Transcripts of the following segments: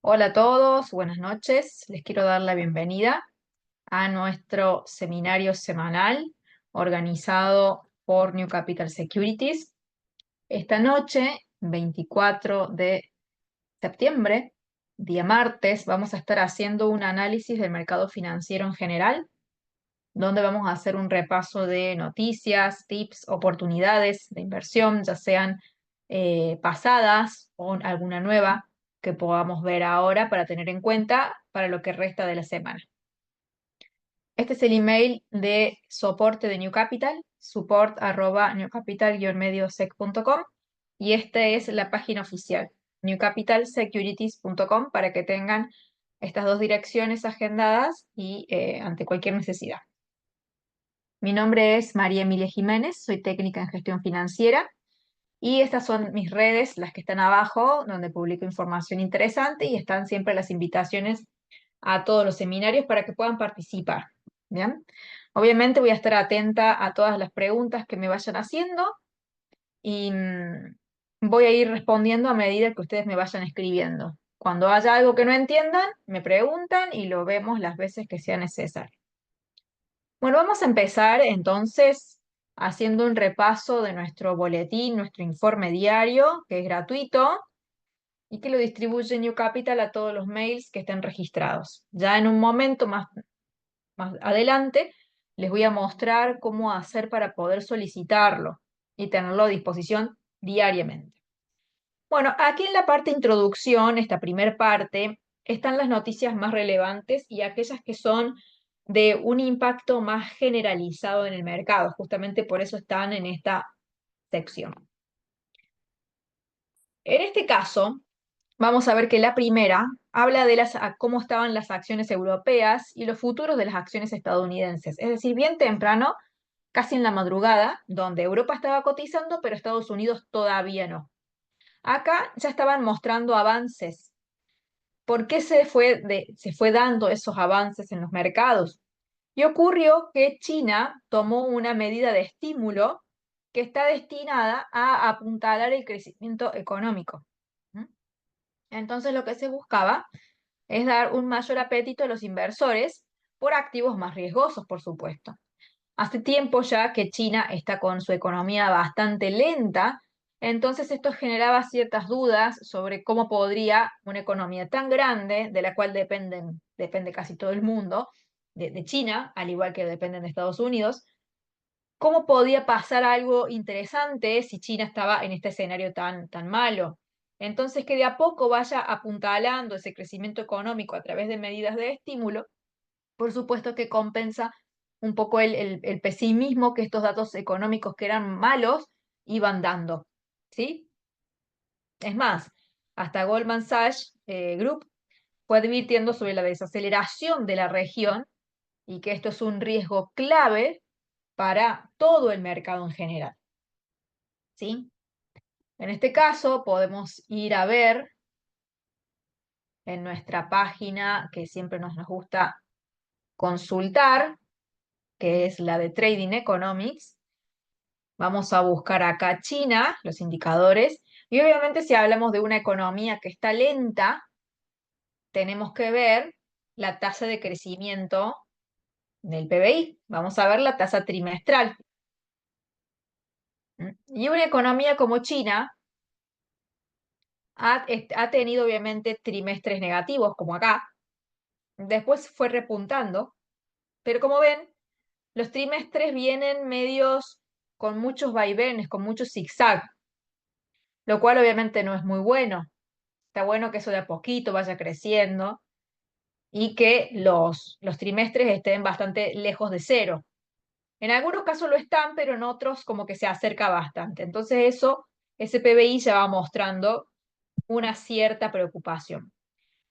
Hola a todos, buenas noches. Les quiero dar la bienvenida a nuestro seminario semanal organizado por New Capital Securities. Esta noche, 24 de septiembre, día martes, vamos a estar haciendo un análisis del mercado financiero en general, donde vamos a hacer un repaso de noticias, tips, oportunidades de inversión, ya sean pasadas o alguna nueva que podamos ver ahora para tener en cuenta para lo que resta de la semana. Este es el email de soporte de New Capital, support@newcapital-mediosec.com, y esta es la página oficial, newcapitalsecurities.com, para que tengan estas dos direcciones agendadas y ante cualquier necesidad. Mi nombre es María Emilia Jiménez, soy técnica en gestión financiera y estas son mis redes, las que están abajo, donde publico información interesante y están siempre las invitaciones a todos los seminarios para que puedan participar. ¿Bien? Obviamente voy a estar atenta a todas las preguntas que me vayan haciendo y voy a ir respondiendo a medida que ustedes me vayan escribiendo. Cuando haya algo que no entiendan, me preguntan y lo vemos las veces que sea necesario. Bueno, vamos a empezar entonces haciendo un repaso de nuestro boletín, nuestro informe diario, que es gratuito y que lo distribuye New Capital a todos los mails que estén registrados. Ya en un momento más adelante les voy a mostrar cómo hacer para poder solicitarlo y tenerlo a disposición diariamente. Bueno, aquí en la parte introducción, esta primer parte, están las noticias más relevantes y aquellas que son de un impacto más generalizado en el mercado. Justamente por eso están en esta sección. En este caso, vamos a ver que la primera habla de cómo estaban las acciones europeas y los futuros de las acciones estadounidenses. Es decir, bien temprano, casi en la madrugada, donde Europa estaba cotizando, pero Estados Unidos todavía no. Acá ya estaban mostrando avances. ¿Por qué se fue dando esos avances en los mercados? Y ocurrió que China tomó una medida de estímulo que está destinada a apuntalar el crecimiento económico. ¿Mm? Entonces lo que se buscaba es dar un mayor apetito a los inversores por activos más riesgosos, por supuesto. Hace tiempo ya que China está con su economía bastante lenta, entonces esto generaba ciertas dudas sobre cómo podría una economía tan grande, de la cual depende casi todo el mundo, de China, al igual que dependen de Estados Unidos, cómo podía pasar algo interesante si China estaba en este escenario tan malo. Entonces, que de a poco vaya apuntalando ese crecimiento económico a través de medidas de estímulo, por supuesto que compensa un poco el pesimismo que estos datos económicos que eran malos iban dando, ¿sí? Es más, hasta Goldman Sachs Group fue advirtiendo sobre la desaceleración de la región y que esto es un riesgo clave para todo el mercado en general, ¿sí? En este caso podemos ir a ver en nuestra página que siempre nos gusta consultar, que es la de Trading Economics. Vamos a buscar acá China, los indicadores, y obviamente si hablamos de una economía que está lenta, tenemos que ver la tasa de crecimiento del PBI. Vamos a ver la tasa trimestral. Y una economía como China ha tenido obviamente trimestres negativos, como acá. Después fue repuntando, pero como ven, los trimestres vienen medios con muchos vaivenes, con muchos zigzag, lo cual obviamente no es muy bueno. Está bueno que eso de a poquito vaya creciendo y que los trimestres estén bastante lejos de cero. En algunos casos lo están, pero en otros como que se acerca bastante. Entonces ese PBI ya va mostrando una cierta preocupación.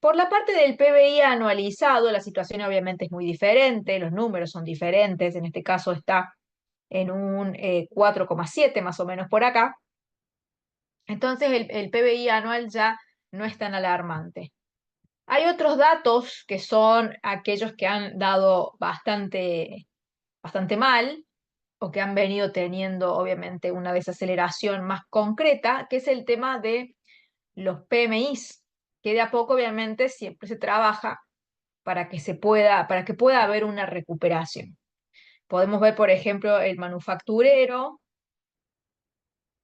Por la parte del PBI anualizado, la situación obviamente es muy diferente, los números son diferentes, en este caso está en un 4,7 más o menos por acá. Entonces el PBI anual ya no es tan alarmante. Hay otros datos que son aquellos que han dado bastante mal o que han venido teniendo obviamente una desaceleración más concreta, que es el tema de los PMIs, que de a poco obviamente siempre se trabaja para que pueda haber una recuperación. Podemos ver, por ejemplo, el manufacturero,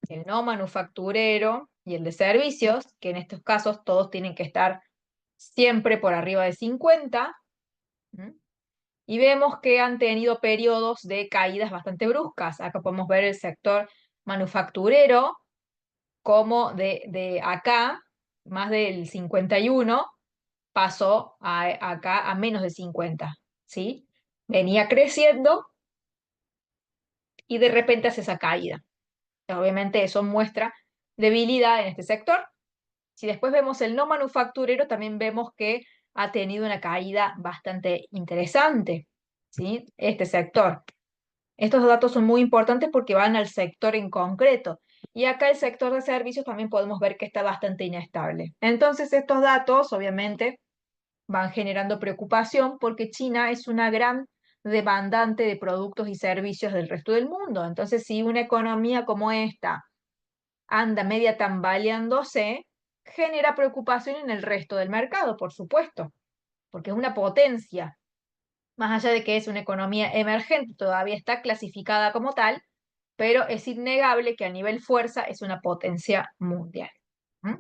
el no manufacturero y el de servicios, que en estos casos todos tienen que estar siempre por arriba de 50. ¿M? Y vemos que han tenido periodos de caídas bastante bruscas. Acá podemos ver el sector manufacturero, como de acá, más del 51, pasó acá a menos de 50, ¿sí? Venía creciendo y de repente hace esa caída. Obviamente eso muestra debilidad en este sector. Si después vemos el no manufacturero, también vemos que ha tenido una caída bastante interesante, ¿sí? Este sector. Estos datos son muy importantes porque van al sector en concreto. Y acá el sector de servicios también podemos ver que está bastante inestable. Entonces estos datos, obviamente, van generando preocupación porque China es una gran demandante de productos y servicios del resto del mundo. Entonces, si una economía como esta anda media tambaleándose, genera preocupación en el resto del mercado, por supuesto, porque es una potencia. Más allá de que es una economía emergente, todavía está clasificada como tal, pero es innegable que a nivel fuerza es una potencia mundial. ¿Mm?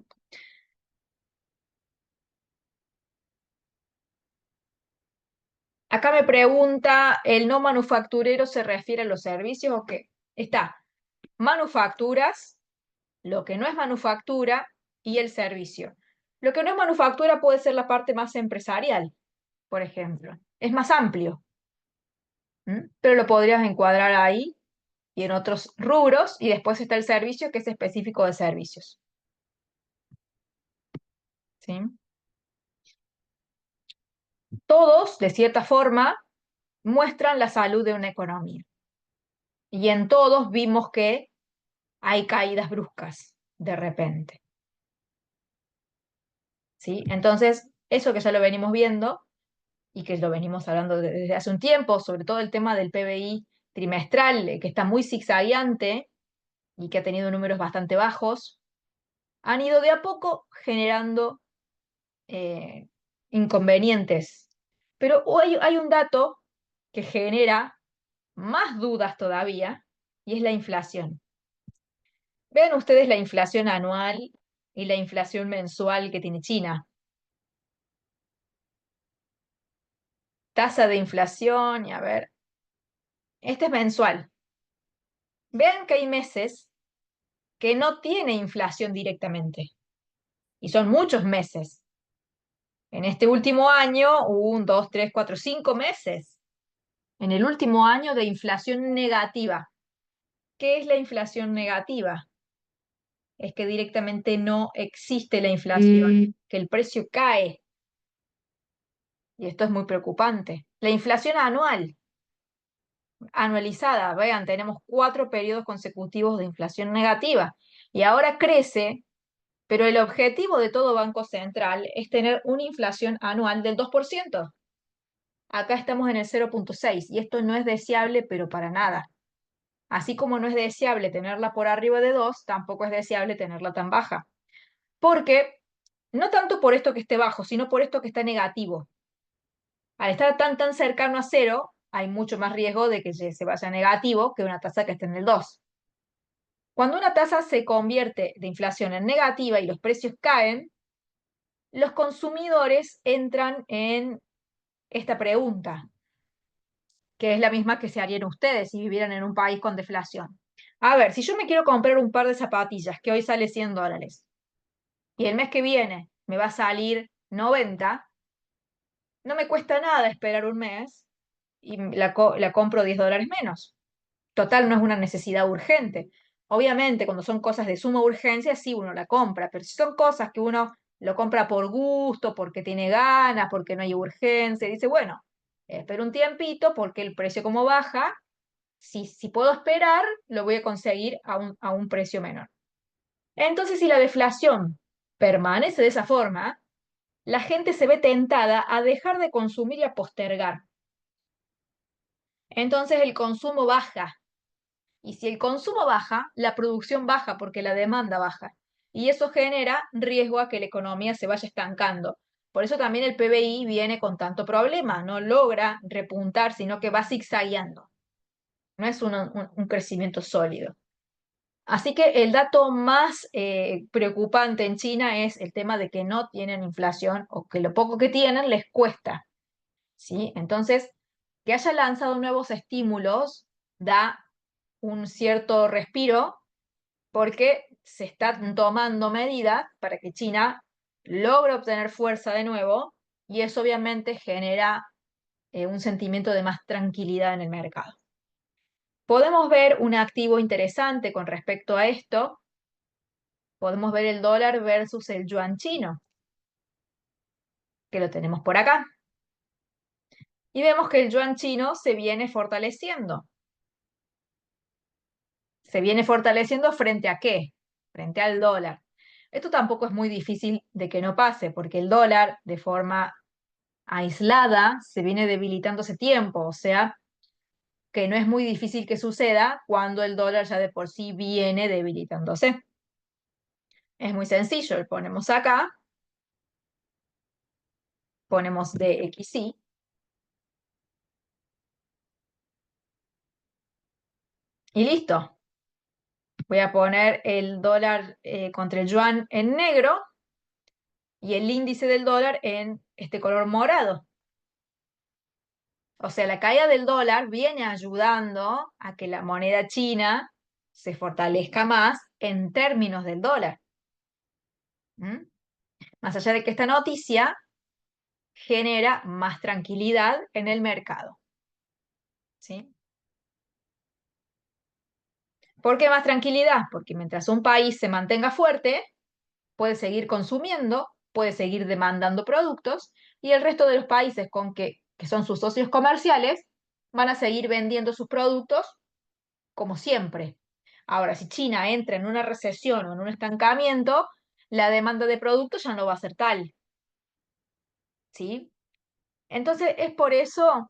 Acá me pregunta, ¿el no manufacturero se refiere a los servicios o qué? Está manufacturas, lo que no es manufactura y el servicio. Lo que no es manufactura puede ser la parte más empresarial, por ejemplo. Es más amplio, pero lo podrías encuadrar ahí y en otros rubros, y después está el servicio, que es específico de servicios. ¿Sí? Todos, de cierta forma, muestran la salud de una economía. Y en todos vimos que hay caídas bruscas de repente. ¿Sí? Entonces, eso que ya lo venimos viendo y que lo venimos hablando desde hace un tiempo, sobre todo el tema del PBI trimestral, que está muy zigzagueante y que ha tenido números bastante bajos, han ido de a poco generando eh, inconvenientes. Pero hay un dato que genera más dudas todavía, y es la inflación. Vean ustedes la inflación anual y la inflación mensual que tiene China. Tasa de inflación, y a ver, este es mensual. Vean que hay meses que no tiene inflación directamente, y son muchos meses. En este último año, 1, 2, 3, 4, 5 meses. En el último año de inflación negativa. ¿Qué es la inflación negativa? Es que directamente no existe la inflación, que el precio cae. Y esto es muy preocupante. La inflación anual, anualizada, vean, tenemos 4 periodos consecutivos de inflación negativa. Y ahora crece, pero el objetivo de todo Banco Central es tener una inflación anual del 2%. Acá estamos en el 0,6 y esto no es deseable, pero para nada. Así como no es deseable tenerla por arriba de 2, tampoco es deseable tenerla tan baja. Porque, no tanto por esto que esté bajo, sino por esto que está negativo. Al estar tan cercano a 0, hay mucho más riesgo de que se vaya negativo que una tasa que esté en el 2. Cuando una tasa se convierte de inflación en negativa y los precios caen, los consumidores entran en esta pregunta, que es la misma que se harían ustedes si vivieran en un país con deflación. A ver, si yo me quiero comprar un par de zapatillas que hoy sale $100 y el mes que viene me va a salir 90, no me cuesta nada esperar un mes y la compro $10 menos. Total, no es una necesidad urgente. Obviamente, cuando son cosas de suma urgencia, sí uno la compra, pero si son cosas que uno lo compra por gusto, porque tiene ganas, porque no hay urgencia, dice, bueno, espero un tiempito porque el precio como baja, si puedo esperar, lo voy a conseguir a un precio menor. Entonces, si la deflación permanece de esa forma, la gente se ve tentada a dejar de consumir y a postergar. Entonces el consumo baja. Y si el consumo baja, la producción baja porque la demanda baja. y eso genera riesgo a que la economía se vaya estancando. Por eso también el PBI viene con tanto problema, no logra repuntar, sino que va zigzagueando. No es un crecimiento sólido. Así que el dato más preocupante en China es el tema de que no tienen inflación o que lo poco que tienen les cuesta, ¿sí? Entonces, que haya lanzado nuevos estímulos da un cierto respiro porque se están tomando medidas para que China logre obtener fuerza de nuevo y eso obviamente genera un sentimiento de más tranquilidad en el mercado. Podemos ver un activo interesante con respecto a esto. Podemos ver el dólar versus el yuan chino, que lo tenemos por acá. Y vemos que el yuan chino se viene fortaleciendo. ¿Se viene fortaleciendo frente a qué? Frente al dólar. Esto tampoco es muy difícil de que no pase, porque el dólar de forma aislada se viene debilitando hace tiempo, o sea que no es muy difícil que suceda cuando el dólar ya de por sí viene debilitándose. Es muy sencillo, lo ponemos acá, ponemos DXY y listo. Voy a poner el dólar contra el yuan en negro y el índice del dólar en este color morado. O sea, la caída del dólar viene ayudando a que la moneda china se fortalezca más en términos del dólar. ¿Mm? Más allá de que esta noticia genera más tranquilidad en el mercado. ¿Sí? ¿Por qué más tranquilidad? Porque mientras un país se mantenga fuerte, puede seguir consumiendo, puede seguir demandando productos y el resto de los países que son sus socios comerciales van a seguir vendiendo sus productos como siempre. Ahora, si China entra en una recesión o en un estancamiento, la demanda de productos ya no va a ser tal. ¿Sí? Entonces, es por eso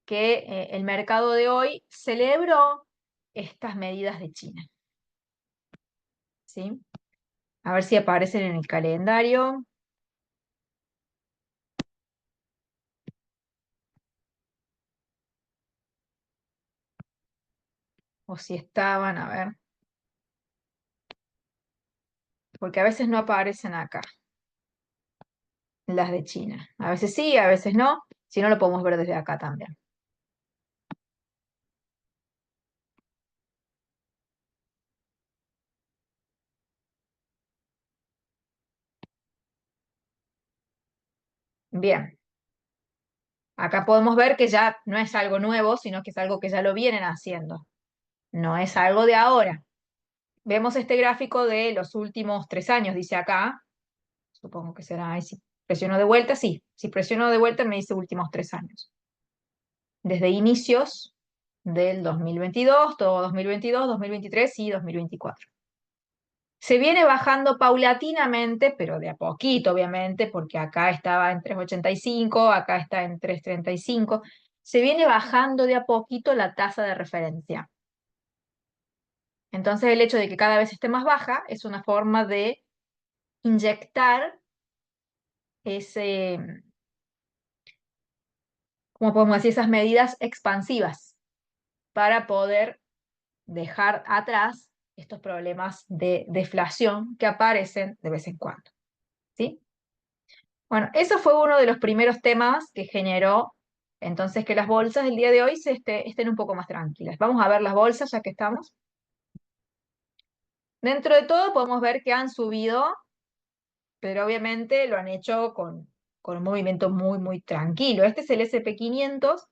que el mercado de hoy celebró estas medidas de China. ¿Sí? A ver si aparecen en el calendario o si estaban, a ver, porque a veces no aparecen acá las de China. A veces sí, a veces no. Si no, lo podemos ver desde acá también. Bien, acá podemos ver que ya no es algo nuevo, sino que es algo que ya lo vienen haciendo. No es algo de ahora. Vemos este gráfico de los últimos 3 años, dice acá. Supongo que será, ahí si presiono de vuelta, sí. Si presiono de vuelta me dice últimos 3 años. Desde inicios del 2022, todo 2022, 2023 y 2024. Se viene bajando paulatinamente, pero de a poquito, obviamente, porque acá estaba en 3,85, acá está en 3,35. Se viene bajando de a poquito la tasa de referencia. Entonces, el hecho de que cada vez esté más baja es una forma de inyectar ese, ¿cómo podemos decir? Esas medidas expansivas para poder dejar atrás estos problemas de deflación que aparecen de vez en cuando. ¿Sí? Bueno, eso fue uno de los primeros temas que generó entonces que las bolsas del día de hoy estén un poco más tranquilas. Vamos a ver las bolsas ya que estamos. Dentro de todo podemos ver que han subido, pero obviamente lo han hecho con un movimiento muy, muy tranquilo. Este es el SP500,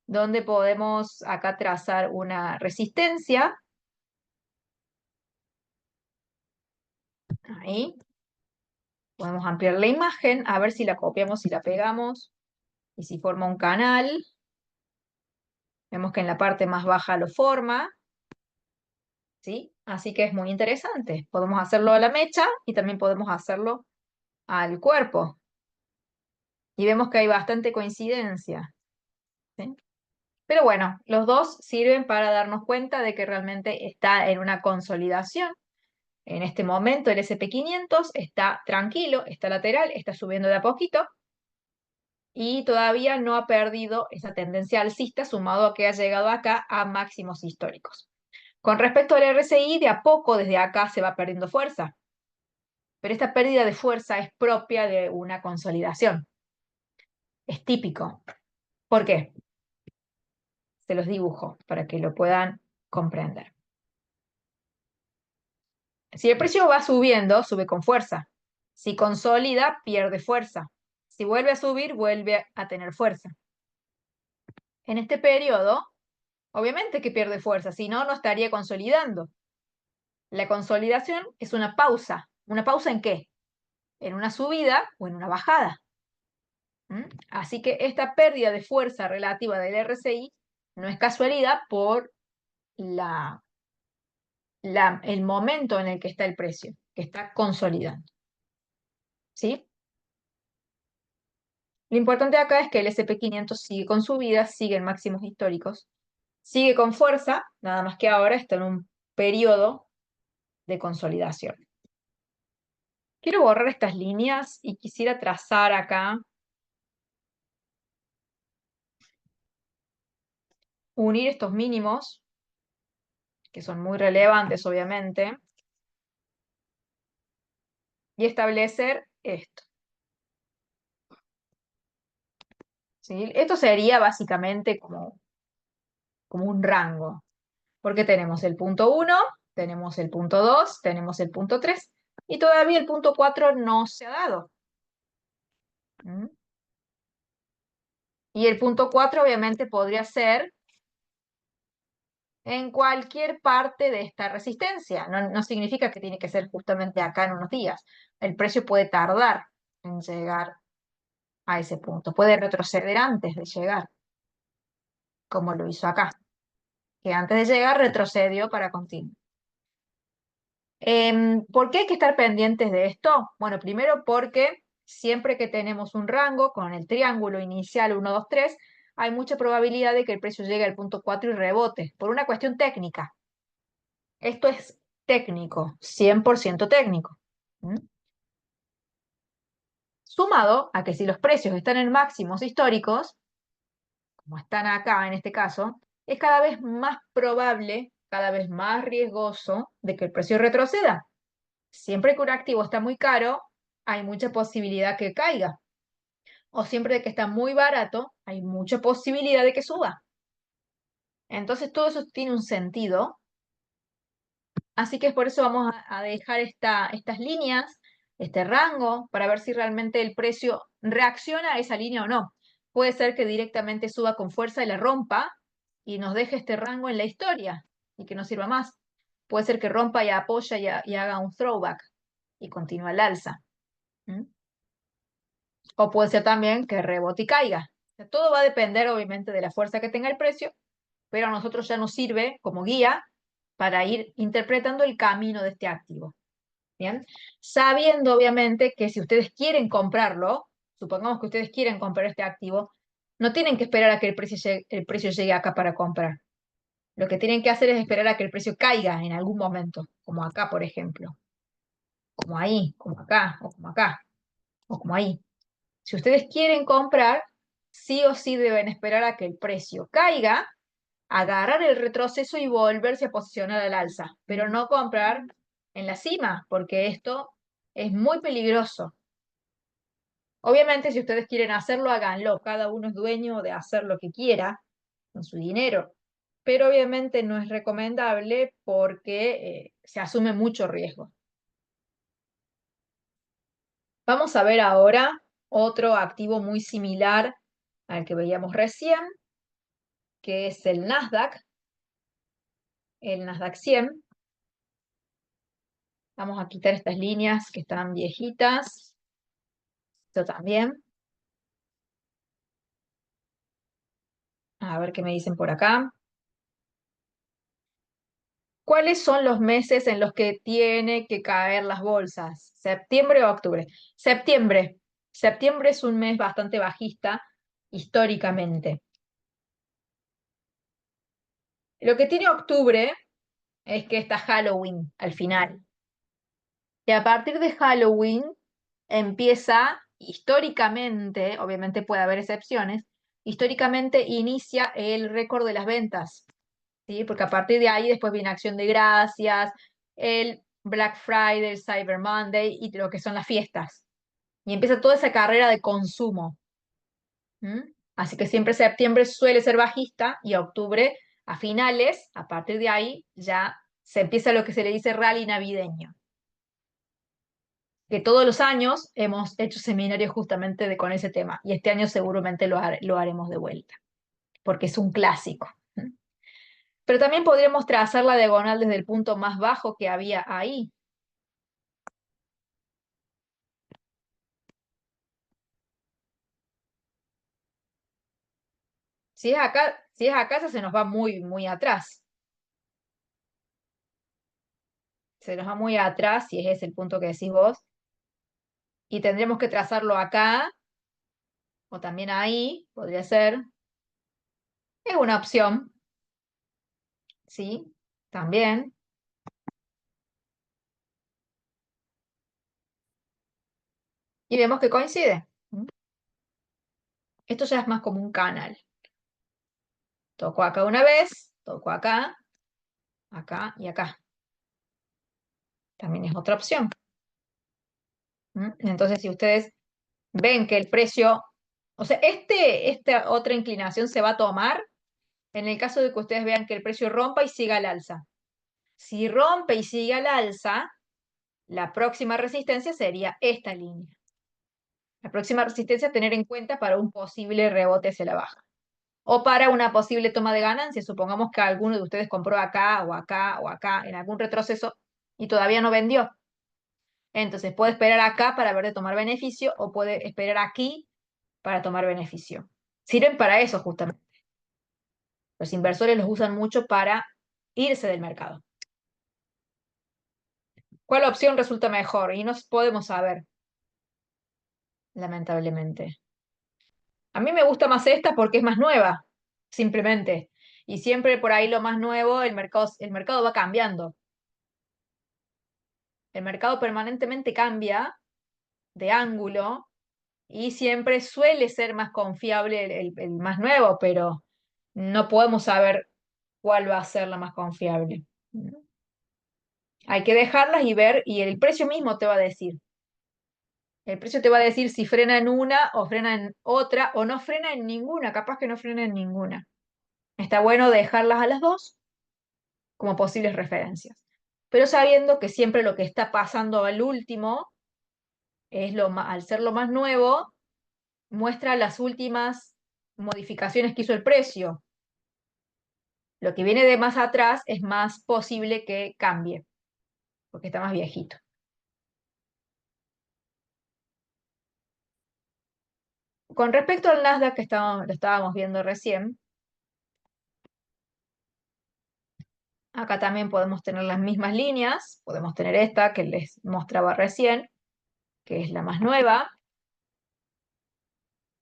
donde podemos acá trazar una resistencia. Ahí. Podemos ampliar la imagen, a ver si la copiamos, si la pegamos y si forma un canal. Vemos que en la parte más baja lo forma, ¿sí? Así que es muy interesante. Podemos hacerlo a la mecha y también podemos hacerlo al cuerpo. Y vemos que hay bastante coincidencia, ¿sí? Pero bueno, los dos sirven para darnos cuenta de que realmente está en una consolidación En este momento el SP500 está tranquilo, está lateral, está subiendo de a poquito y todavía no ha perdido esa tendencia alcista, sumado a que ha llegado acá a máximos históricos. Con respecto al RSI, de a poco desde acá se va perdiendo fuerza, pero esta pérdida de fuerza es propia de una consolidación. Es típico. ¿Por qué? Se los dibujo para que lo puedan comprender. Si el precio va subiendo, sube con fuerza. Si consolida, pierde fuerza. Si vuelve a subir, vuelve a tener fuerza. En este periodo, obviamente que pierde fuerza, si no, no estaría consolidando. La consolidación es una pausa. ¿Una pausa en qué? En una subida o en una bajada. Así que esta pérdida de fuerza relativa del RSI no es casualidad por el momento en el que está el precio, que está consolidando. ¿Sí? Lo importante acá es que el SP500 sigue con subidas, sigue en máximos históricos, sigue con fuerza, nada más que ahora está en un periodo de consolidación. Quiero borrar estas líneas y quisiera trazar acá, unir estos mínimos, que son muy relevantes obviamente, y establecer esto. ¿Sí? Esto sería básicamente como un rango, porque tenemos el punto 1, tenemos el punto 2, tenemos el punto 3, y todavía el punto 4 no se ha dado. ¿Mm? Y el punto 4 obviamente podría ser en cualquier parte de esta resistencia. No significa que tiene que ser justamente acá en unos días. El precio puede tardar en llegar a ese punto. Puede retroceder antes de llegar, como lo hizo acá, que antes de llegar retrocedió para continuar. ¿Por qué hay que estar pendientes de esto? Bueno, primero porque siempre que tenemos un rango con el triángulo inicial 1, 2, 3, hay mucha probabilidad de que el precio llegue al punto 4 y rebote, por una cuestión técnica. Esto es técnico, 100% técnico. ¿Mm? Sumado a que si los precios están en máximos históricos, como están acá en este caso, es cada vez más probable, cada vez más riesgoso de que el precio retroceda. Siempre que un activo está muy caro, hay mucha posibilidad que caiga. O siempre de que está muy barato, hay mucha posibilidad de que suba. Entonces todo eso tiene un sentido. Así que es por eso vamos a dejar estas líneas, este rango, para ver si realmente el precio reacciona a esa línea o no. Puede ser que directamente suba con fuerza y la rompa y nos deje este rango en la historia y que no sirva más. Puede ser que rompa y apoya y haga un throwback y continúe al alza. ¿Mm? O puede ser también que rebote y caiga. O sea, todo va a depender obviamente de la fuerza que tenga el precio, pero a nosotros ya nos sirve como guía para ir interpretando el camino de este activo. ¿Bien? Sabiendo obviamente que si ustedes quieren comprarlo, supongamos que ustedes quieren comprar este activo, no tienen que esperar a que el precio llegue acá para comprar. Lo que tienen que hacer es esperar a que el precio caiga en algún momento, como acá, por ejemplo, como ahí, como acá, o como acá, o como ahí. Si ustedes quieren comprar, sí o sí deben esperar a que el precio caiga, agarrar el retroceso y volverse a posicionar al alza, pero no comprar en la cima, porque esto es muy peligroso. Obviamente, si ustedes quieren hacerlo, háganlo. Cada uno es dueño de hacer lo que quiera con su dinero, pero obviamente no es recomendable porque se asume mucho riesgo. Vamos a ver ahora otro activo muy similar al que veíamos recién, que es el Nasdaq 100. Vamos a quitar estas líneas que están viejitas. Esto también. A ver qué me dicen por acá. ¿Cuáles son los meses en los que tiene que caer las bolsas? ¿Septiembre o octubre? Septiembre. Septiembre es un mes bastante bajista históricamente. Lo que tiene octubre es que está Halloween al final. Y a partir de Halloween empieza históricamente, obviamente puede haber excepciones, históricamente inicia el récord de las ventas, ¿sí? Porque a partir de ahí después viene Acción de Gracias, el Black Friday, el Cyber Monday y lo que son las fiestas. Y empieza toda esa carrera de consumo. ¿Mm? Así que siempre septiembre suele ser bajista y octubre a finales, a partir de ahí ya se empieza lo que se le dice rally navideño, que todos los años hemos hecho seminarios justamente con ese tema y este año seguramente lo haremos de vuelta, porque es un clásico. ¿Mm? Pero también podríamos trazar la diagonal desde el punto más bajo que había ahí. Si es acá, se nos va muy, muy atrás. Se nos va muy atrás, si es ese el punto que decís vos, y tendremos que trazarlo acá o también ahí, podría ser. Es una opción, sí, también. Y vemos que coincide. ¿Mm? Esto ya es más como un canal. Toco acá una vez, toco acá, acá y acá. También es otra opción. ¿Mm? Entonces, si ustedes ven que el precio, o sea, esta otra inclinación se va a tomar en el caso de que ustedes vean que el precio rompa y siga al alza. Si rompe y sigue al alza, la próxima resistencia sería esta línea. La próxima resistencia a tener en cuenta para un posible rebote hacia la baja. O para una posible toma de ganancia. Supongamos que alguno de ustedes compró acá o acá o acá en algún retroceso y todavía no vendió. Entonces puede esperar acá para ver de tomar beneficio o puede esperar aquí para tomar beneficio. Sirven para eso justamente. Los inversores los usan mucho para irse del mercado. ¿Cuál opción resulta mejor? Y no podemos saber, lamentablemente. A mí me gusta más esta porque es más nueva, simplemente. Y siempre por ahí lo más nuevo, el mercado va cambiando. El mercado permanentemente cambia de ángulo y siempre suele ser más confiable el más nuevo, pero no podemos saber cuál va a ser la más confiable. Hay que dejarlas y ver, y el precio mismo te va a decir. El precio te va a decir si frena en una o frena en otra o no frena en ninguna, capaz que no frena en ninguna. Está bueno dejarlas a las dos como posibles referencias, pero sabiendo que siempre lo que está pasando al último es al ser lo más nuevo, muestra las últimas modificaciones que hizo el precio. Lo que viene de más atrás es más posible que cambie, porque está más viejito. Con respecto al Nasdaq que lo estábamos viendo recién, acá también podemos tener las mismas líneas, podemos tener esta que les mostraba recién, que es la más nueva,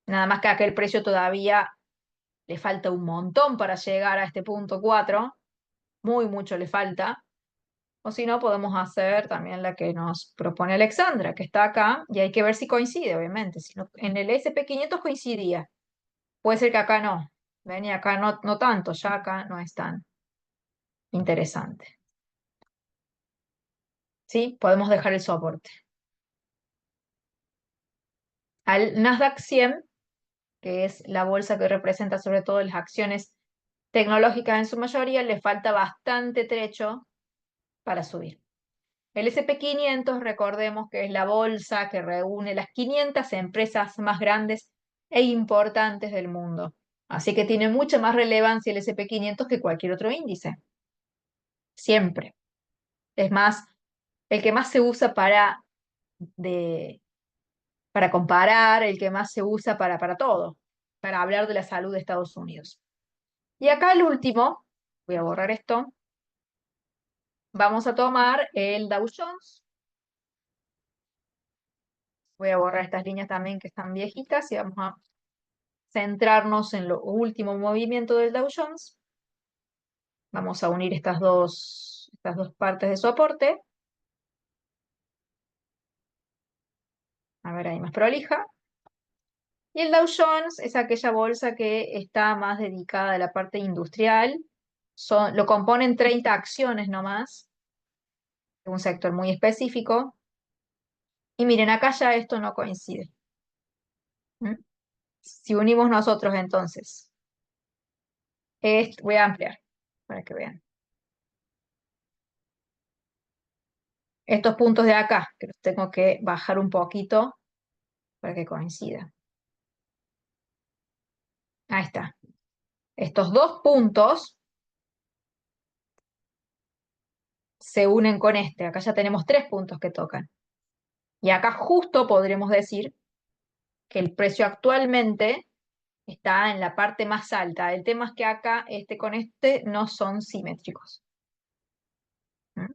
nada más que acá el precio todavía le falta un montón para llegar a este punto 4, muy mucho le falta, o si no podemos hacer también la que nos propone Alexandra, que está acá, y hay que ver si coincide, obviamente, si en el SP500 coincidía, puede ser que acá no, ven, y acá no, no tanto, ya acá no es tan interesante. ¿Sí? Podemos dejar el soporte. Al Nasdaq 100, que es la bolsa que representa sobre todo las acciones tecnológicas en su mayoría, le falta bastante trecho para subir. El SP500, recordemos que es la bolsa que reúne las 500 empresas más grandes e importantes del mundo. Así que tiene mucha más relevancia el SP500 que cualquier otro índice. Siempre. Es más, el que más se usa de, para comparar, el que más se usa para todo, para hablar de la salud de Estados Unidos. Y acá el último, voy a borrar esto, vamos a tomar el Dow Jones. Voy a borrar estas líneas también que están viejitas y vamos a centrarnos en lo último movimiento del Dow Jones. Vamos a unir estas dos partes de soporte. A ver, ahí más prolija. Y el Dow Jones es aquella bolsa que está más dedicada a la parte industrial. Lo componen 30 acciones nomás, de un sector muy específico. Y miren, acá ya esto no coincide. ¿Mm? Si unimos nosotros entonces, voy a ampliar para que vean. Estos puntos de acá, que los tengo que bajar un poquito para que coincida. Ahí está. Estos dos puntos se unen con este. Acá ya tenemos 3 puntos que tocan. Y acá justo podremos decir que el precio actualmente está en la parte más alta. El tema es que acá este con este no son simétricos. ¿Mm?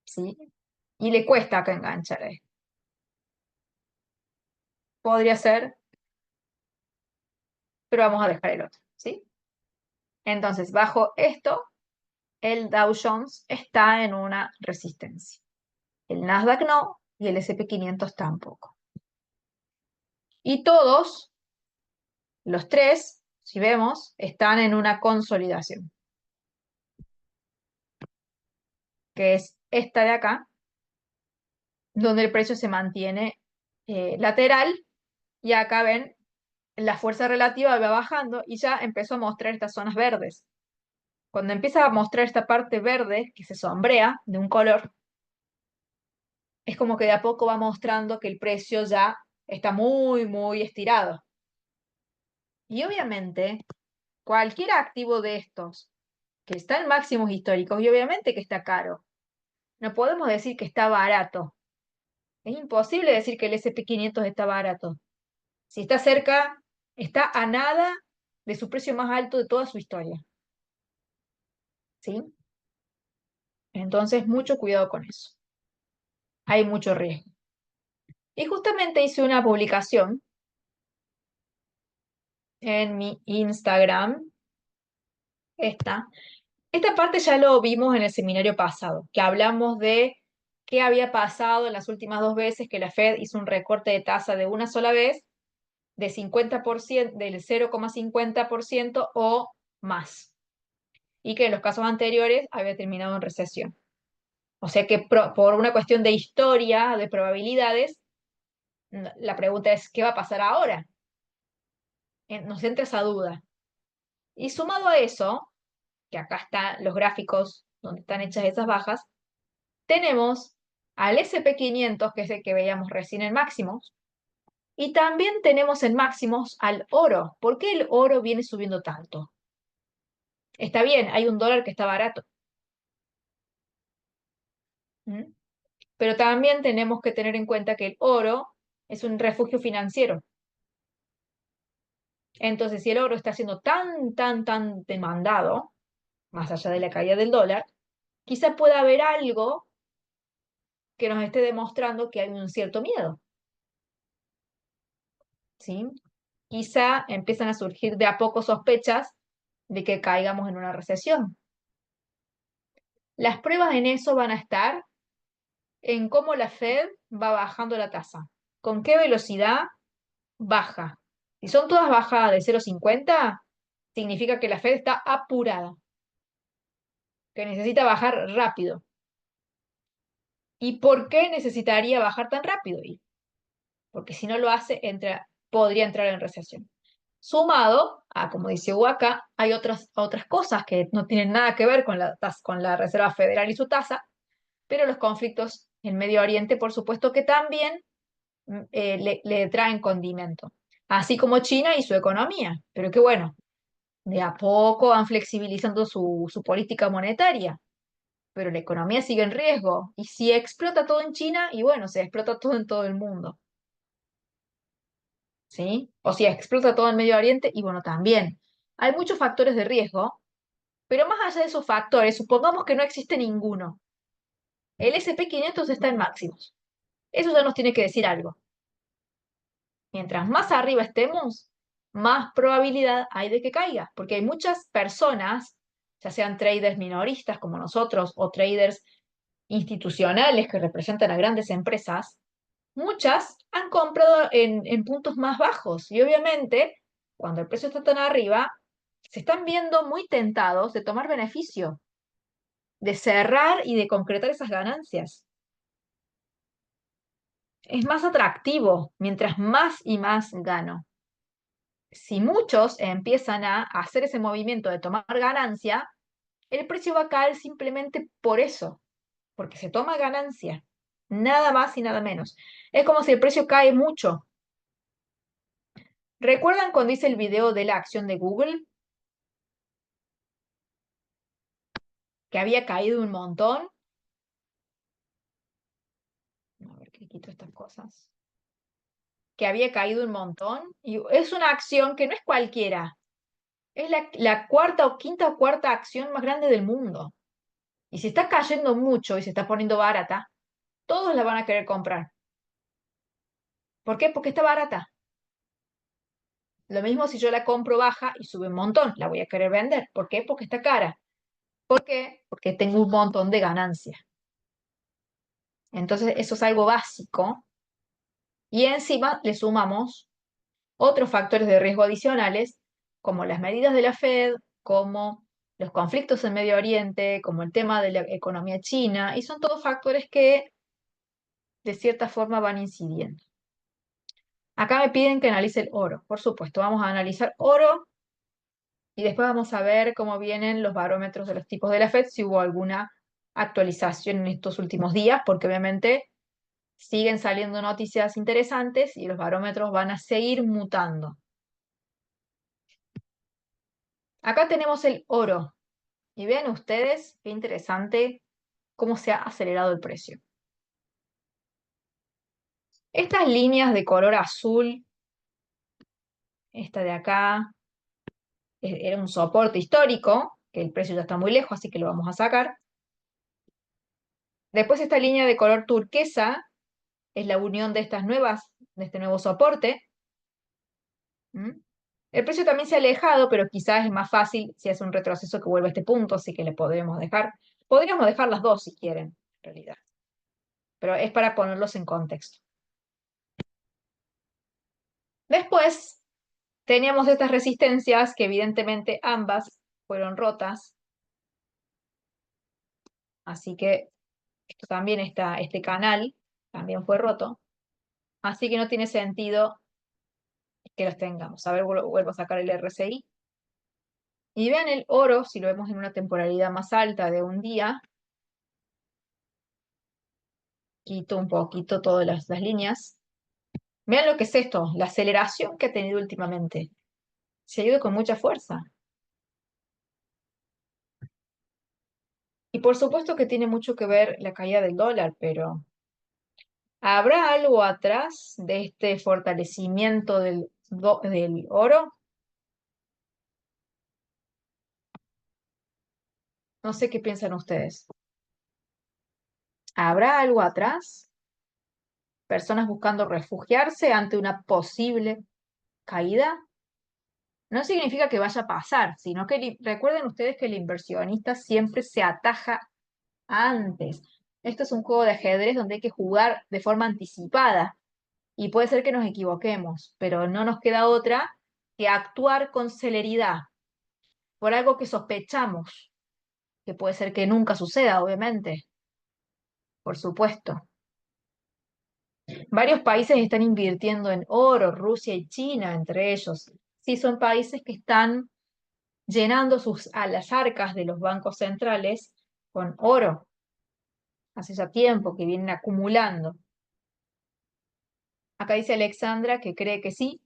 ¿Sí? Y le cuesta acá enganchar. Podría ser, pero vamos a dejar el otro. ¿Sí? Entonces, bajo esto, el Dow Jones está en una resistencia. El Nasdaq no y el S&P 500 tampoco. Y todos, los tres, si vemos, están en una consolidación, que es esta de acá, donde el precio se mantiene lateral, y acá ven, la fuerza relativa va bajando y ya empezó a mostrar estas zonas verdes. Cuando empieza a mostrar esta parte verde, que se sombrea de un color, es como que de a poco va mostrando que el precio ya está muy, muy estirado. Y obviamente, cualquier activo de estos que está en máximos históricos, y obviamente que está caro. No podemos decir que está barato. Es imposible decir que el S&P 500 está barato. Si está cerca, está a nada de su precio más alto de toda su historia. ¿Sí? Entonces, mucho cuidado con eso. Hay mucho riesgo. Y justamente hice una publicación en mi Instagram. Esta parte ya lo vimos en el seminario pasado, que hablamos de qué había pasado en las últimas 2 veces que la Fed hizo un recorte de tasa de una sola vez de 50%, del 0,50% o más, y que en los casos anteriores había terminado en recesión. O sea que por una cuestión de historia, de probabilidades, la pregunta es, ¿qué va a pasar ahora? Nos entra esa duda. Y sumado a eso, que acá están los gráficos donde están hechas esas bajas, tenemos al S&P 500, que es el que veíamos recién en máximos, y también tenemos en máximos al oro. ¿Por qué el oro viene subiendo tanto? Está bien, hay un dólar que está barato. ¿Mm? Pero también tenemos que tener en cuenta que el oro es un refugio financiero. Entonces, si el oro está siendo tan, tan, tan demandado, más allá de la caída del dólar, quizá pueda haber algo que nos esté demostrando que hay un cierto miedo. ¿Sí? Quizá empiezan a surgir de a poco sospechas de que caigamos en una recesión. Las pruebas en eso van a estar en cómo la Fed va bajando la tasa, con qué velocidad baja. Si son todas bajadas de 0,50, significa que la Fed está apurada, que necesita bajar rápido. ¿Y por qué necesitaría bajar tan rápido? Porque si no lo hace, podría entrar en recesión. Sumado a, como dice Huaca, hay otras cosas que no tienen nada que ver con la Reserva Federal y su tasa, pero los conflictos en Medio Oriente, por supuesto que también le traen condimento, así como China y su economía. Pero que bueno, de a poco van flexibilizando su política monetaria, pero la economía sigue en riesgo. Y si explota todo en China, y bueno, se explota todo en todo el mundo. ¿Sí? O si explota todo en Medio Oriente, y bueno, también. Hay muchos factores de riesgo, pero más allá de esos factores, supongamos que no existe ninguno. El S&P 500 está en máximos. Eso ya nos tiene que decir algo. Mientras más arriba estemos, más probabilidad hay de que caiga, porque hay muchas personas, ya sean traders minoristas como nosotros o traders institucionales que representan a grandes empresas, muchas han comprado en puntos más bajos y obviamente cuando el precio está tan arriba, se están viendo muy tentados de tomar beneficio, de cerrar y de concretar esas ganancias. Es más atractivo mientras más y más gano. Si muchos empiezan a hacer ese movimiento de tomar ganancia, el precio va a caer simplemente por eso, porque se toma ganancia. Nada más y nada menos. Es como si el precio cae mucho. ¿Recuerdan cuando hice el video de la acción de Google? Que había caído un montón. A ver qué quito estas cosas. Que había caído un montón. Y es una acción que no es cualquiera. Es la cuarta o quinta o cuarta acción más grande del mundo. Y si está cayendo mucho y se está poniendo barata, todos la van a querer comprar. ¿Por qué? Porque está barata. Lo mismo si yo la compro baja y sube un montón, la voy a querer vender. ¿Por qué? Porque está cara. ¿Por qué? Porque tengo un montón de ganancia. Entonces, eso es algo básico. Y encima le sumamos otros factores de riesgo adicionales, como las medidas de la Fed, como los conflictos en Medio Oriente, como el tema de la economía china, y son todos factores que de cierta forma van incidiendo. Acá me piden que analice el oro. Por supuesto, vamos a analizar oro y después vamos a ver cómo vienen los barómetros de los tipos de la Fed, si hubo alguna actualización en estos últimos días, porque obviamente siguen saliendo noticias interesantes y los barómetros van a seguir mutando. Acá tenemos el oro y vean ustedes qué interesante cómo se ha acelerado el precio. Estas líneas de color azul, esta de acá, era un soporte histórico, que el precio ya está muy lejos, así que lo vamos a sacar. Después esta línea de color turquesa es la unión de estas nuevas, de este nuevo soporte. ¿Mm? El precio también se ha alejado, pero quizás es más fácil si hace un retroceso que vuelva a este punto, así que le podremos dejar. Podríamos dejar las dos si quieren, en realidad. Pero es para ponerlos en contexto. Después teníamos estas resistencias que evidentemente ambas fueron rotas. Así que esto también está, este canal también fue roto. Así que no tiene sentido que los tengamos. A ver, vuelvo a sacar el RSI. Y vean el oro, si lo vemos en una temporalidad más alta de un día, quito un poquito todas las líneas. Vean lo que es esto, la aceleración que ha tenido últimamente. Se ha ido con mucha fuerza. Y por supuesto que tiene mucho que ver la caída del dólar, pero ¿habrá algo atrás de este fortalecimiento del oro? No sé qué piensan ustedes. ¿Habrá algo atrás? ¿Personas buscando refugiarse ante una posible caída? No significa que vaya a pasar, sino que recuerden ustedes que el inversionista siempre se ataja antes. Esto es un juego de ajedrez donde hay que jugar de forma anticipada y puede ser que nos equivoquemos, pero no nos queda otra que actuar con celeridad por algo que sospechamos, que puede ser que nunca suceda, obviamente, por supuesto. Varios países están invirtiendo en oro, Rusia y China entre ellos. Sí, son países que están llenando a las arcas de los bancos centrales con oro. Hace ya tiempo que vienen acumulando. Acá dice Alexandra que cree que sí,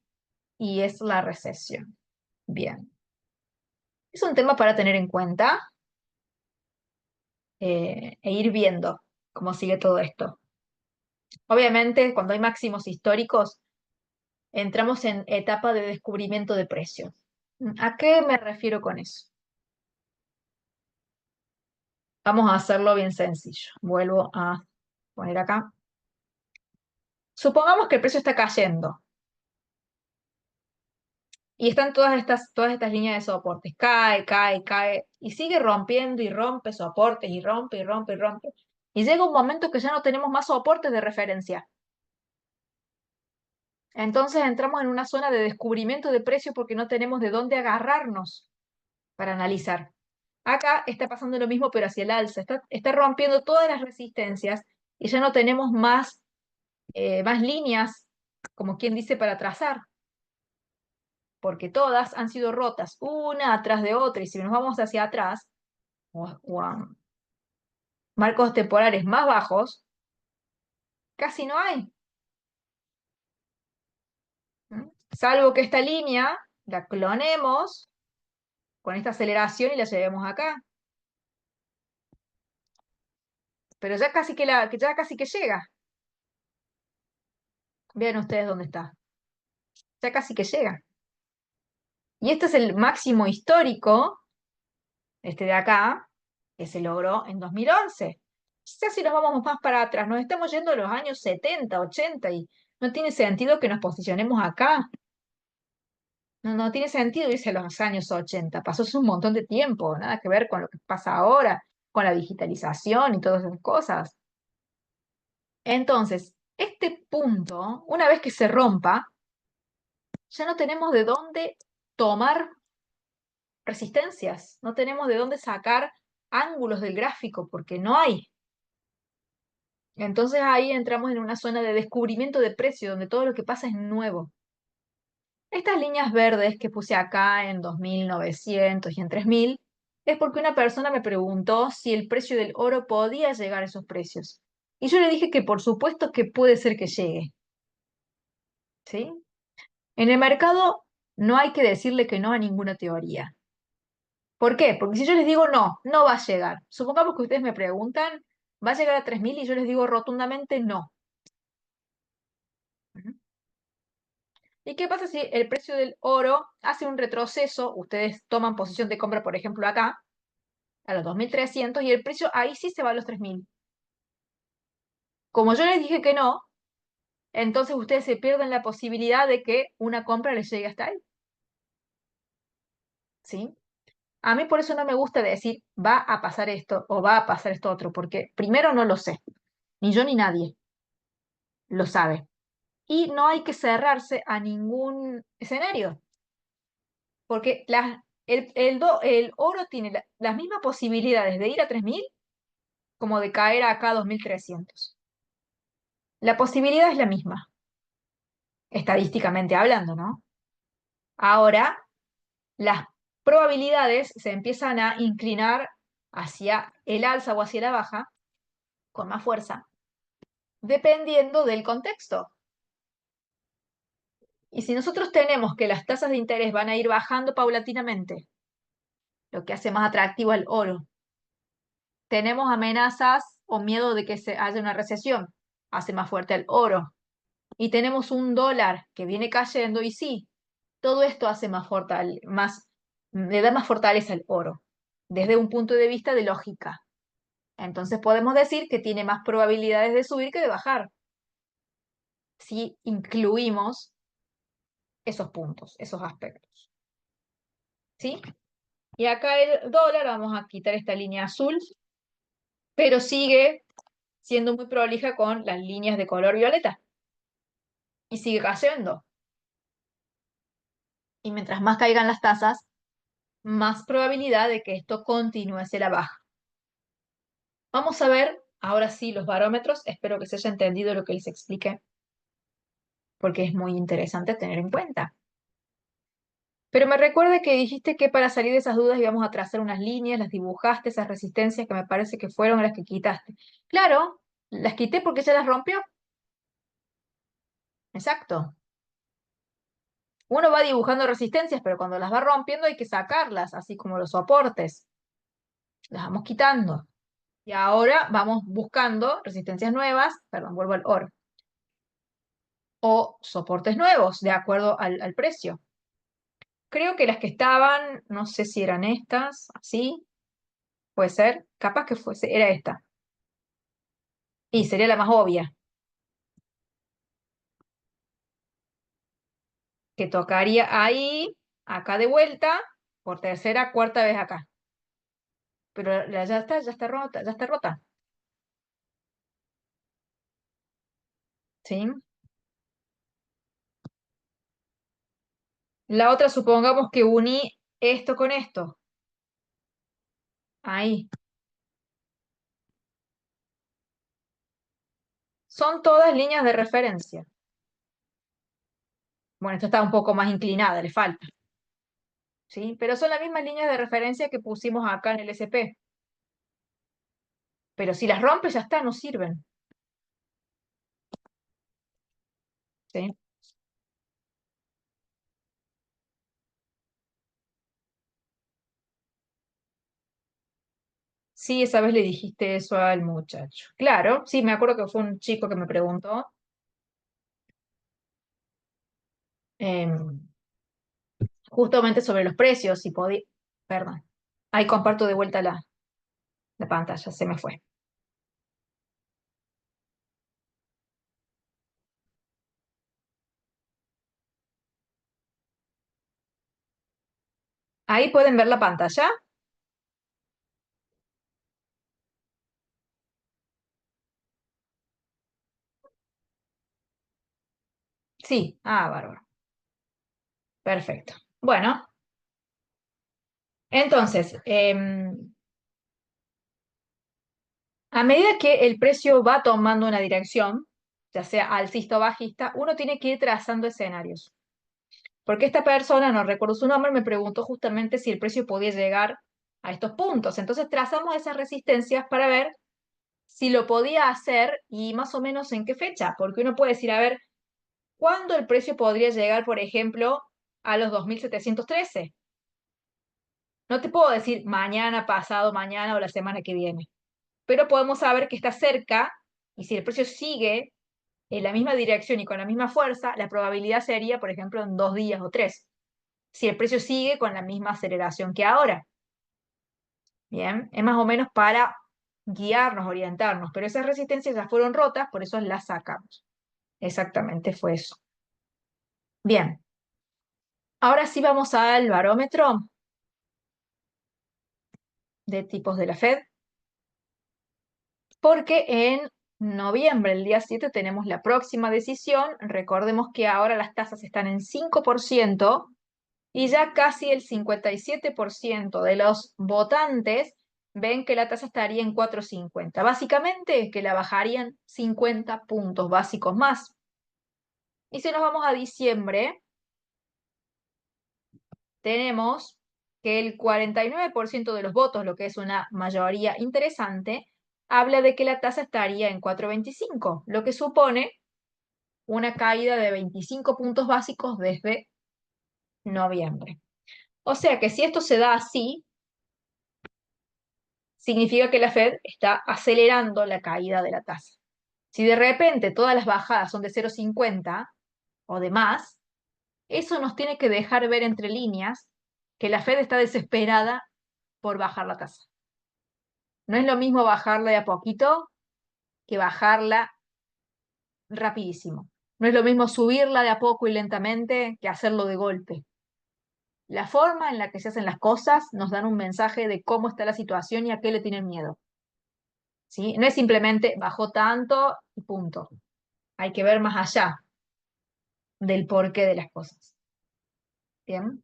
y es la recesión. Bien. Es un tema para tener en cuenta e ir viendo cómo sigue todo esto. Obviamente, cuando hay máximos históricos, entramos en etapa de descubrimiento de precios. ¿A qué me refiero con eso? Vamos a hacerlo bien sencillo. Vuelvo a poner acá. Supongamos que el precio está cayendo y están todas estas líneas de soportes. Cae, cae, cae y sigue rompiendo y rompe soportes y rompe y rompe y rompe. Y llega un momento que ya no tenemos más soportes de referencia. Entonces entramos en una zona de descubrimiento de precios porque no tenemos de dónde agarrarnos para analizar. Acá está pasando lo mismo, pero hacia el alza. Está rompiendo todas las resistencias y ya no tenemos más líneas, como quien dice, para trazar, porque todas han sido rotas, una atrás de otra. Y si nos vamos hacia atrás, o a marcos temporales más bajos, casi no hay. ¿Mm? Salvo que esta línea la clonemos con esta aceleración y la llevemos acá. Pero ya casi ya casi que llega. Vean ustedes dónde está. Ya casi que llega. Y este es el máximo histórico, este de acá, que se logró en 2011. Ya si nos vamos más para atrás, nos estamos yendo a los años 70, 80 y no tiene sentido que nos posicionemos acá. No, no tiene sentido irse a los años 80. Pasó hace un montón de tiempo, nada que ver con lo que pasa ahora, con la digitalización y todas esas cosas. Entonces, este punto, una vez que se rompa, ya no tenemos de dónde tomar resistencias, no tenemos de dónde sacar ángulos del gráfico, porque no hay. Entonces ahí entramos en una zona de descubrimiento de precio, donde todo lo que pasa es nuevo. Estas líneas verdes que puse acá en 2900 y en 3000 es porque una persona me preguntó si el precio del oro podía llegar a esos precios. Y yo le dije que por supuesto que puede ser que llegue. ¿Sí? En el mercado no hay que decirle que no a ninguna teoría. ¿Por qué? Porque si yo les digo no, no va a llegar. Supongamos que ustedes me preguntan, ¿va a llegar a 3000? Y yo les digo rotundamente no. Ujú. ¿Y qué pasa si el precio del oro hace un retroceso? Ustedes toman posición de compra, por ejemplo, acá, a los 2300, y el precio ahí sí se va a los 3000. Como yo les dije que no, entonces ustedes se pierden la posibilidad de que una compra les llegue hasta ahí. ¿Sí? A mí por eso no me gusta decir va a pasar esto o va a pasar esto otro, porque primero no lo sé, ni yo ni nadie lo sabe. Y no hay que cerrarse a ningún escenario, porque el oro tiene las mismas posibilidades de ir a 3000 como de caer acá a 2300. La posibilidad es la misma, estadísticamente hablando, ¿no? Ahora, las probabilidades se empiezan a inclinar hacia el alza o hacia la baja con más fuerza, dependiendo del contexto. Y si nosotros tenemos que las tasas de interés van a ir bajando paulatinamente, lo que hace más atractivo al oro, tenemos amenazas o miedo de que se haya una recesión, hace más fuerte al oro. Y tenemos un dólar que viene cayendo y sí, todo esto hace le da más fortaleza al oro, desde un punto de vista de lógica. Entonces podemos decir que tiene más probabilidades de subir que de bajar, si incluimos esos puntos, esos aspectos. ¿Sí? Y acá el dólar, vamos a quitar esta línea azul, pero sigue siendo muy prolija con las líneas de color violeta. Y sigue cayendo. Y mientras más caigan las tasas, más probabilidad de que esto continúe hacia la baja. Vamos a ver ahora sí los barómetros. Espero que se haya entendido lo que les expliqué, porque es muy interesante tener en cuenta. Pero me recuerda que dijiste que para salir de esas dudas íbamos a trazar unas líneas, las dibujaste, esas resistencias que me parece que fueron las que quitaste. Claro, las quité porque se las rompió. Exacto. Uno va dibujando resistencias, pero cuando las va rompiendo hay que sacarlas, así como los soportes. Las vamos quitando. Y ahora vamos buscando resistencias nuevas, perdón, vuelvo al oro, o soportes nuevos, de acuerdo al precio. Creo que las que estaban, no sé si eran estas, así, puede ser, capaz que fuese, era esta. Y sería la más obvia, que tocaría ahí, acá de vuelta, por tercera, cuarta vez acá. Pero ya está rota, ya está rota. ¿sí? La otra, supongamos que uní esto con esto. Ahí. Son todas líneas de referencia. Bueno, esto está un poco más inclinada, le falta, ¿sí? Pero son las mismas líneas de referencia que pusimos acá en el SP. Pero si las rompes, ya está, no sirven, ¿sí? Sí, esa vez le dijiste eso al muchacho. Claro, sí, me acuerdo que fue un chico que me preguntó. em, Justamente sobre los precios, si podía. Perdón. Ahí comparto de vuelta la pantalla, se me fue. Ahí pueden ver la pantalla. Sí, bárbaro. Perfecto. Bueno, entonces, a medida que el precio va tomando una dirección, ya sea alcista o bajista, uno tiene que ir trazando escenarios. Porque esta persona, no recuerdo su nombre, me preguntó justamente si el precio podía llegar a estos puntos. Entonces trazamos esas resistencias para ver si lo podía hacer y más o menos en qué fecha. Porque uno puede decir, a ver, ¿cuándo el precio podría llegar, por ejemplo, a los 2.713? No te puedo decir mañana, pasado mañana o la semana que viene, pero podemos saber que está cerca y si el precio sigue en la misma dirección y con la misma fuerza, la probabilidad sería, por ejemplo, en 2 días o 3, si el precio sigue con la misma aceleración que ahora. Bien, es más o menos para guiarnos, orientarnos, pero esas resistencias ya fueron rotas, por eso las sacamos. Exactamente fue eso. Bien, ahora sí vamos al barómetro de tipos de la Fed, porque en noviembre, el día 7, tenemos la próxima decisión. Recordemos que ahora las tasas están en 5% y ya casi el 57% de los votantes ven que la tasa estaría en 4,50. Básicamente que la bajarían 50 puntos básicos más. Y si nos vamos a diciembre, tenemos que el 49% de los votos, lo que es una mayoría interesante, habla de que la tasa estaría en 4,25, lo que supone una caída de 25 puntos básicos desde noviembre. O sea que si esto se da así, significa que la Fed está acelerando la caída de la tasa. Si de repente todas las bajadas son de 0,50 o de más, eso nos tiene que dejar ver entre líneas que la Fed está desesperada por bajar la tasa. No es lo mismo bajarla de a poquito que bajarla rapidísimo. No es lo mismo subirla de a poco y lentamente que hacerlo de golpe. La forma en la que se hacen las cosas nos dan un mensaje de cómo está la situación y a qué le tienen miedo. ¿Sí? No es simplemente bajó tanto y punto. Hay que ver más allá del porqué de las cosas. Bien.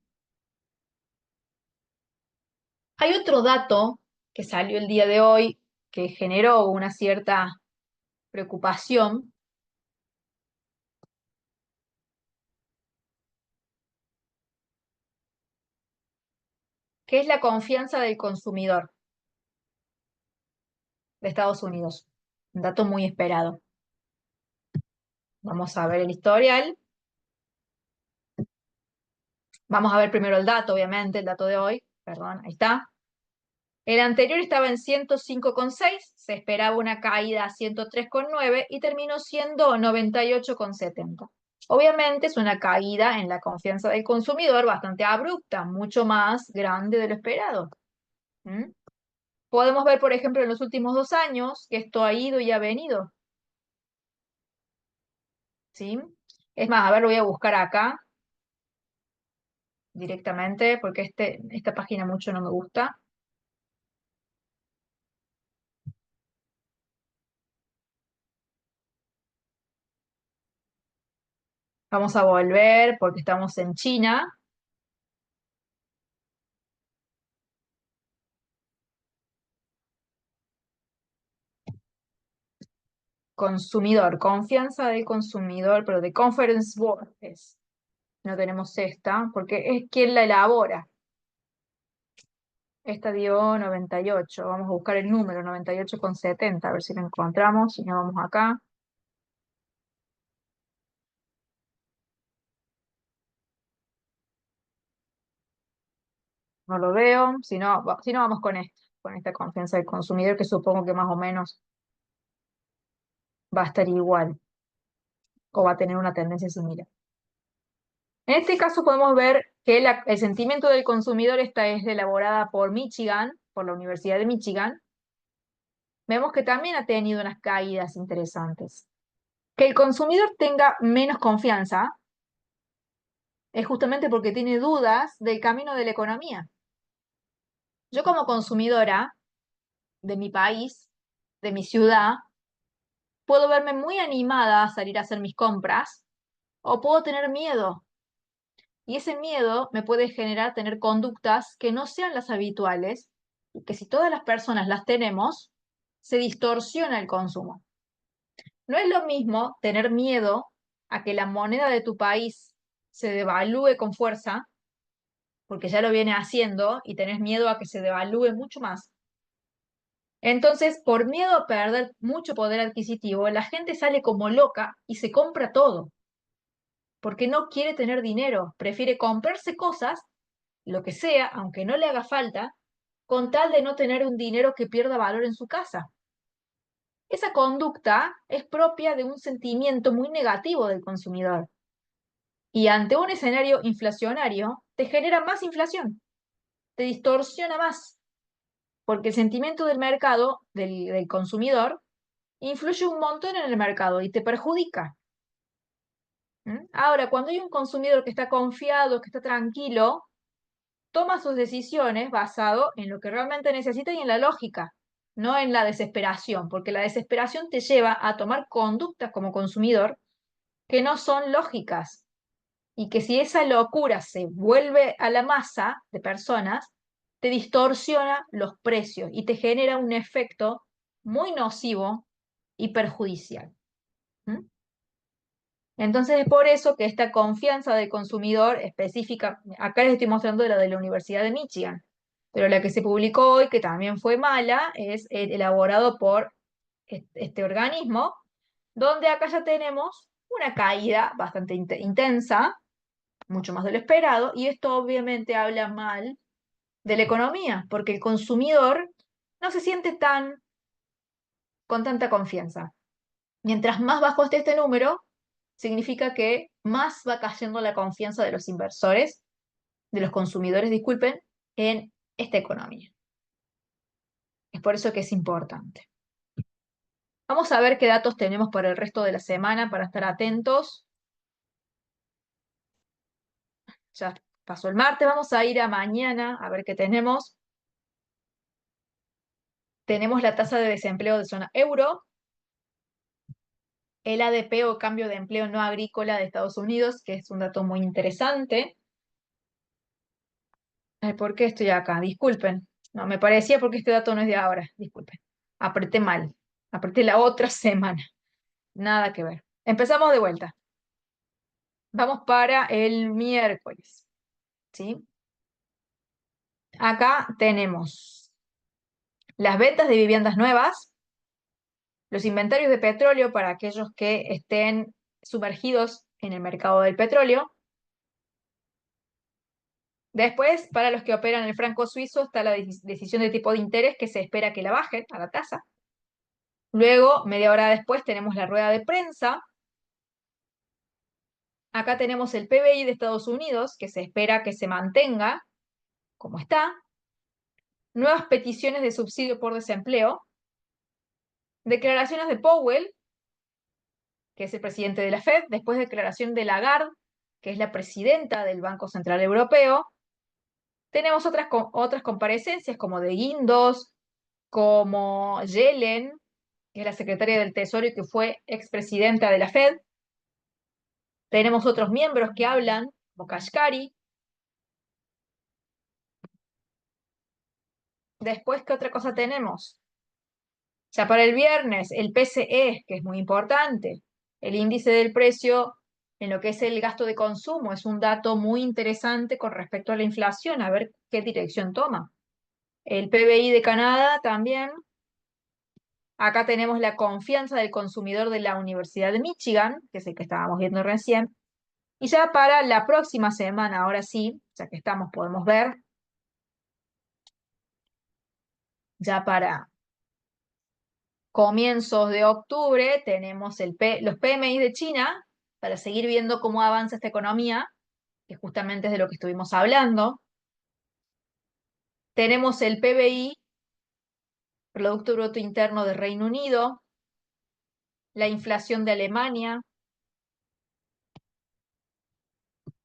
Hay otro dato que salió el día de hoy que generó una cierta preocupación, que es la confianza del consumidor de Estados Unidos. Un dato muy esperado. Vamos a ver el historial. Vamos a ver primero el dato, obviamente, el dato de hoy. Perdón, ahí está. El anterior estaba en 105,6, se esperaba una caída a 103,9 y terminó siendo 98,70. Obviamente es una caída en la confianza del consumidor bastante abrupta, mucho más grande de lo esperado. ¿Mm? Podemos ver, por ejemplo, en los últimos 2 años que esto ha ido y ha venido. ¿Sí? Es más, a ver, lo voy a buscar acá directamente porque esta página mucho no me gusta. Vamos a volver porque estamos en China. Consumidor, confianza del consumidor, pero de Conference Board es. No tenemos esta, porque es quien la elabora. Esta dio 98. Vamos a buscar el número 98,70, a ver si lo encontramos. Si no, vamos acá. No lo veo. Si no vamos con esta confianza del consumidor, que supongo que más o menos va a estar igual o va a tener una tendencia similar. En este caso podemos ver que el sentimiento del consumidor, esta es elaborada por Michigan, por la Universidad de Michigan. Vemos que también ha tenido unas caídas interesantes. Que el consumidor tenga menos confianza es justamente porque tiene dudas del camino de la economía. Yo como consumidora de mi país, de mi ciudad, puedo verme muy animada a salir a hacer mis compras o puedo tener miedo. Y ese miedo me puede generar tener conductas que no sean las habituales y que si todas las personas las tenemos, se distorsiona el consumo. No es lo mismo tener miedo a que la moneda de tu país se devalúe con fuerza, porque ya lo viene haciendo y tenés miedo a que se devalúe mucho más. Entonces, por miedo a perder mucho poder adquisitivo, la gente sale como loca y se compra todo, porque no quiere tener dinero, prefiere comprarse cosas, lo que sea, aunque no le haga falta, con tal de no tener un dinero que pierda valor en su casa. Esa conducta es propia de un sentimiento muy negativo del consumidor y ante un escenario inflacionario te genera más inflación, te distorsiona más, porque el sentimiento del mercado, del consumidor, influye un montón en el mercado y te perjudica. ¿Mm? Ahora, cuando hay un consumidor que está confiado, que está tranquilo, toma sus decisiones basado en lo que realmente necesita y en la lógica, no en la desesperación, porque la desesperación te lleva a tomar conductas como consumidor que no son lógicas y que si esa locura se vuelve a la masa de personas, te distorsiona los precios y te genera un efecto muy nocivo y perjudicial. ¿Mm? Entonces es por eso que esta confianza del consumidor específica, acá les estoy mostrando la de la Universidad de Michigan, pero la que se publicó hoy, que también fue mala, es elaborado por este organismo, donde acá ya tenemos una caída bastante intensa, mucho más de lo esperado, y esto obviamente habla mal de la economía, porque el consumidor no se siente con tanta confianza. Mientras más bajo esté este número, significa que más va cayendo la confianza de los inversores, de los consumidores, disculpen, en esta economía. Es por eso que es importante. Vamos a ver qué datos tenemos para el resto de la semana para estar atentos. Ya pasó el martes, vamos a ir a mañana a ver qué tenemos. Tenemos la tasa de desempleo de zona euro, el ADP o cambio de empleo no agrícola de Estados Unidos, que es un dato muy interesante. ¿Por qué estoy acá? Disculpen. No, me parecía porque este dato no es de ahora. Disculpen. Apreté mal. Apreté la otra semana. Nada que ver. Empezamos de vuelta. Vamos para el miércoles. ¿Sí? Acá tenemos las ventas de viviendas nuevas, los inventarios de petróleo para aquellos que estén sumergidos en el mercado del petróleo. Después, para los que operan el franco suizo, está la decisión de tipo de interés que se espera que la bajen a la tasa. Luego, media hora después, tenemos la rueda de prensa. Acá tenemos el PBI de Estados Unidos, que se espera que se mantenga como está. Nuevas peticiones de subsidio por desempleo. Declaraciones de Powell, que es el presidente de la Fed. Después, declaración de Lagarde, que es la presidenta del Banco Central Europeo. Tenemos otras comparecencias como de Guindos, como Yellen, que es la secretaria del Tesoro y que fue expresidenta de la Fed. Tenemos otros miembros que hablan, como Kashkari. Después, ¿qué otra cosa tenemos? Ya para el viernes, el PCE, que es muy importante. El índice del precio en lo que es el gasto de consumo es un dato muy interesante con respecto a la inflación, a ver qué dirección toma. El PBI de Canadá también. Acá tenemos la confianza del consumidor de la Universidad de Michigan, que es el que estábamos viendo recién. Y ya para la próxima semana, ahora sí, ya que estamos, podemos ver, ya para comienzos de octubre tenemos los PMI de China, para seguir viendo cómo avanza esta economía, que justamente es de lo que estuvimos hablando. Tenemos el PBI, Producto Bruto Interno de Reino Unido, la inflación de Alemania,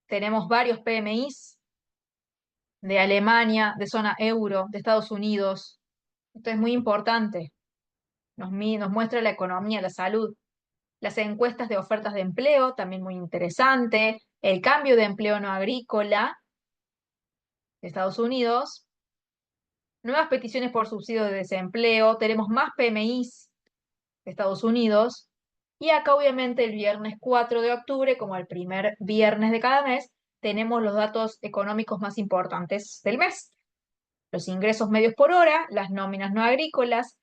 tenemos varios PMIs de Alemania, de zona euro, de Estados Unidos. Esto es muy importante. Nos muestra la economía, la salud. Las encuestas de ofertas de empleo, también muy interesante. El cambio de empleo no agrícola de Estados Unidos. Nuevas peticiones por subsidio de desempleo. Tenemos más PMIs de Estados Unidos. Y acá obviamente el viernes 4 de octubre, como el primer viernes de cada mes, tenemos los datos económicos más importantes del mes. Los ingresos medios por hora, las nóminas no agrícolas,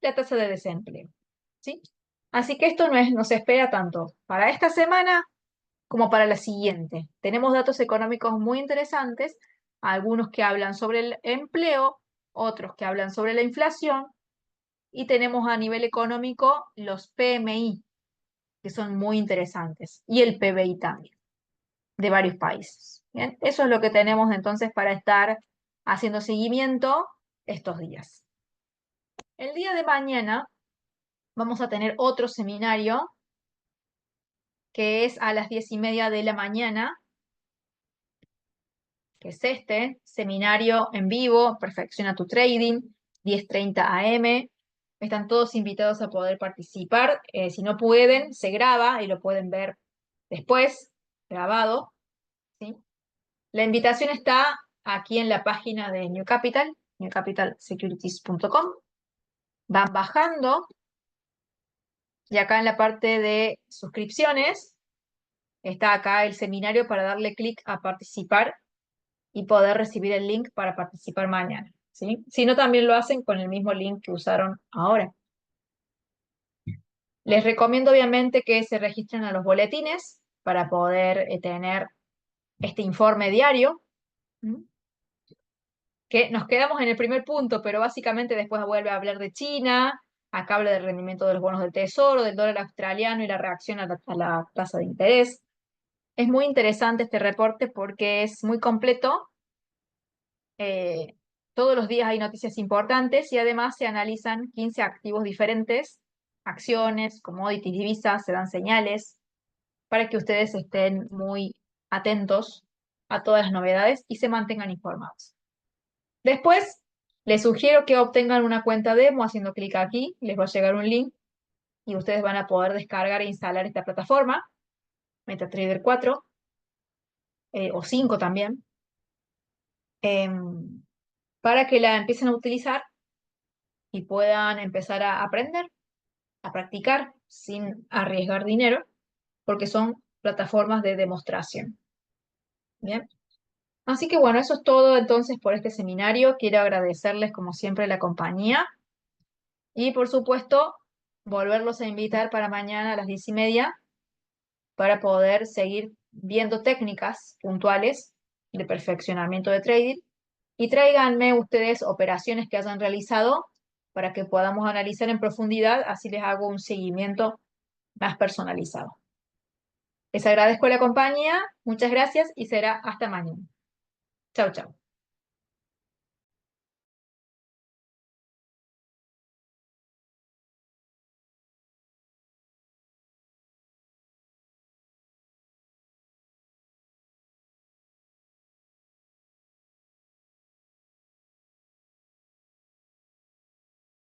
la tasa de desempleo. ¿Sí? Así que esto nos espera tanto para esta semana como para la siguiente. Tenemos datos económicos muy interesantes, algunos que hablan sobre el empleo, otros que hablan sobre la inflación, y tenemos a nivel económico los PMI, que son muy interesantes, y el PBI también, de varios países. Bien, eso es lo que tenemos entonces para estar haciendo seguimiento estos días. El día de mañana vamos a tener otro seminario que es a las 10:30 de la mañana, que es este, seminario en vivo, Perfecciona tu Trading, 10:30 AM. Están todos invitados a poder participar. Si no pueden, se graba y lo pueden ver después, grabado, ¿sí? La invitación está aquí en la página de New Capital, newcapitalsecurities.com. Van bajando y acá en la parte de suscripciones está acá el seminario para darle clic a participar y poder recibir el link para participar mañana, ¿sí? Si no, también lo hacen con el mismo link que usaron ahora. Les recomiendo obviamente que se registren a los boletines para poder tener este informe diario, ¿m? Que nos quedamos en el primer punto, pero básicamente después vuelve a hablar de China, acá habla del rendimiento de los bonos del tesoro, del dólar australiano y la reacción a la tasa de interés. Es muy interesante este reporte porque es muy completo. eh, Todos los días hay noticias importantes y además se analizan 15 activos diferentes, acciones, commodities, divisas, se dan señales para que ustedes estén muy atentos a todas las novedades y se mantengan informados. Después, les sugiero que obtengan una cuenta demo haciendo clic aquí, les va a llegar un link y ustedes van a poder descargar e instalar esta plataforma, MetaTrader 4 o 5 también, em, para que la empiecen a utilizar y puedan empezar a aprender, a practicar sin arriesgar dinero, porque son plataformas de demostración. Bien. Así que bueno, eso es todo entonces por este seminario. Quiero agradecerles como siempre la compañía y por supuesto volverlos a invitar para mañana a las 10:30 para poder seguir viendo técnicas puntuales de perfeccionamiento de trading y tráiganme ustedes operaciones que hayan realizado para que podamos analizar en profundidad, así les hago un seguimiento más personalizado. Les agradezco la compañía, muchas gracias y será hasta mañana. Chau, chau.